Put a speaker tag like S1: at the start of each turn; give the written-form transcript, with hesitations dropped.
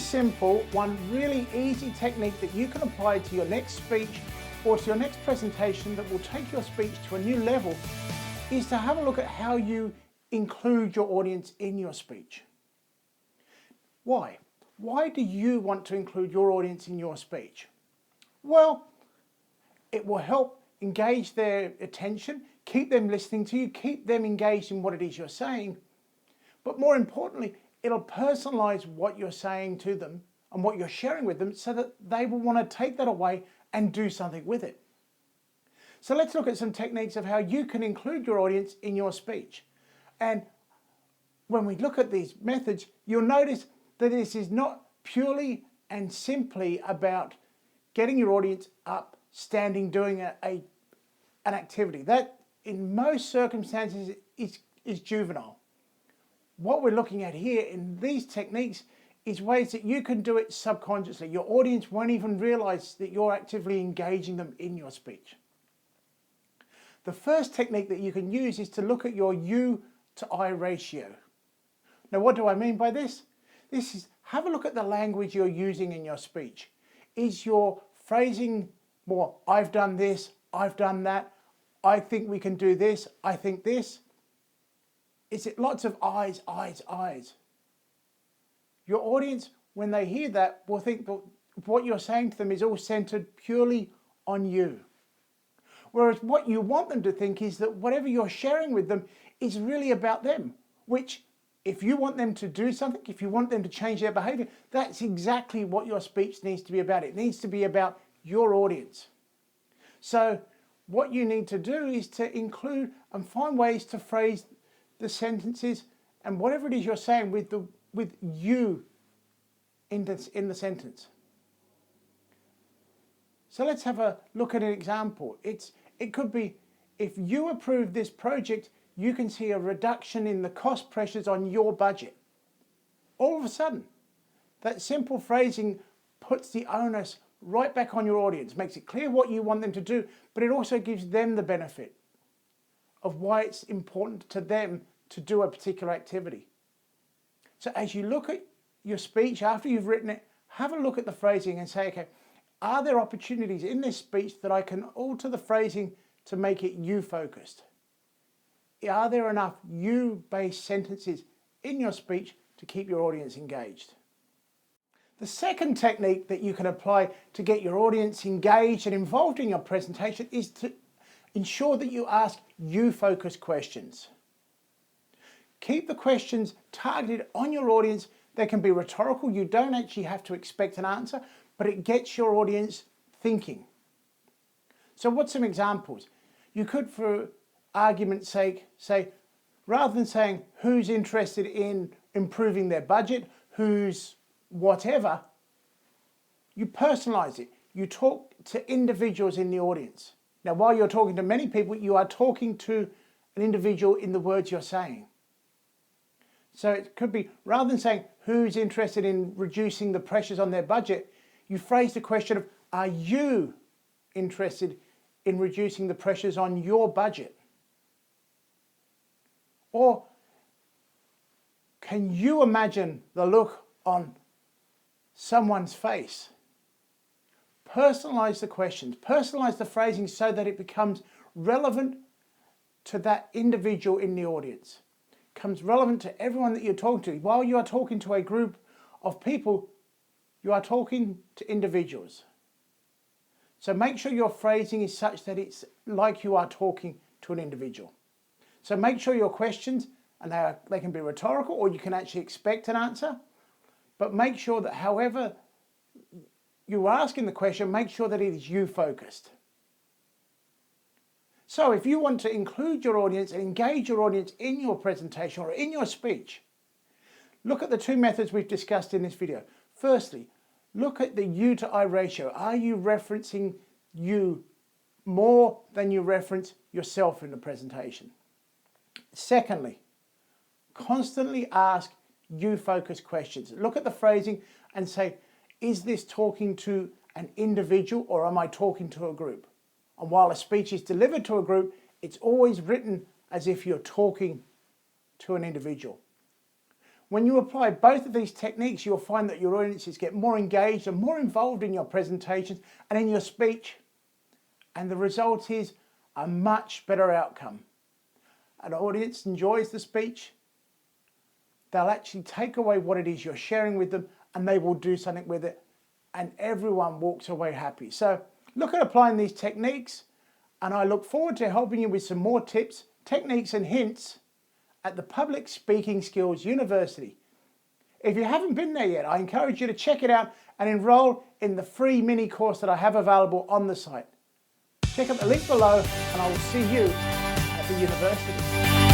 S1: simple, one really easy technique that you can apply to your next speech or to your next presentation that will take your speech to a new level is to have a look at how you include your audience in your speech. Why? Why do you want to include your audience in your speech? Well, it will help engage their attention, keep them listening to you, keep them engaged in what it is you're saying. But more importantly, it'll personalize what you're saying to them and what you're sharing with them so that they will want to take that away and do something with it. So let's look at some techniques of how you can include your audience in your speech. And when we look at these methods, you'll notice that this is not purely and simply about getting your audience up, standing, doing an activity. That, in most circumstances, is juvenile. What we're looking at here in these techniques is ways that you can do it subconsciously. Your audience won't even realize that you're actively engaging them in your speech. The first technique that you can use is to look at your you to I ratio. Now, what do I mean by this? This is, have a look at the language you're using in your speech. Is your phrasing more, I've done this, I've done that, I think we can do this, I think this? Is it lots of I's, I's, I's? Your audience, when they hear that, will think that what you're saying to them is all centered purely on you. Whereas what you want them to think is that whatever you're sharing with them is really about them, which if you want them to do something, if you want them to change their behavior, that's exactly what your speech needs to be about. It needs to be about your audience. So what you need to do is to include and find ways to phrase the sentences and whatever it is you're saying with you in the sentence. So let's have a look at an example. It could be, if you approve this project, you can see a reduction in the cost pressures on your budget. All of a sudden, that simple phrasing puts the onus right back on your audience, makes it clear what you want them to do, but it also gives them the benefit of why it's important to them to do a particular activity. So as you look at your speech after you've written it, have a look at the phrasing and say, okay, are there opportunities in this speech that I can alter the phrasing to make it you-focused? Are there enough you-based sentences in your speech to keep your audience engaged? The second technique that you can apply to get your audience engaged and involved in your presentation is to ensure that you ask you-focused questions. Keep the questions targeted on your audience. They can be rhetorical. You don't actually have to expect an answer, but it gets your audience thinking. So what's some examples? You could, for argument's sake, say, rather than saying who's interested in improving their budget, who's whatever, you personalize it. You talk to individuals in the audience. Now, while you're talking to many people, you are talking to an individual in the words you're saying. So it could be, rather than saying who's interested in reducing the pressures on their budget, you phrase the question of, are you interested in reducing the pressures on your budget? Or can you imagine the look on someone's face? Personalize the questions, personalize the phrasing so that it becomes relevant to that individual in the audience. Becomes relevant to everyone that you're talking to. While you are talking to a group of people, you are talking to individuals. So make sure your phrasing is such that it's like you are talking to an individual. So make sure your questions, and they can be rhetorical or you can actually expect an answer, but make sure that however you are asking the question, make sure that it is you focused. So if you want to include your audience and engage your audience in your presentation or in your speech, look at the two methods we've discussed in this video. Firstly, look at the you to I ratio. Are you referencing you more than you reference yourself in the presentation? Secondly, constantly ask you-focused questions. Look at the phrasing and say, is this talking to an individual or am I talking to a group? And while a speech is delivered to a group, it's always written as if you're talking to an individual. When you apply both of these techniques, you'll find that your audiences get more engaged and more involved in your presentations and in your speech. And the result is a much better outcome. An audience enjoys the speech. They'll actually take away what it is you're sharing with them and they will do something with it. And everyone walks away happy. So look at applying these techniques. And I look forward to helping you with some more tips, techniques and hints at the Public Speaking Skills University. If you haven't been there yet, I encourage you to check it out and enroll in the free mini course that I have available on the site. Check out the link below and I will see you at the university.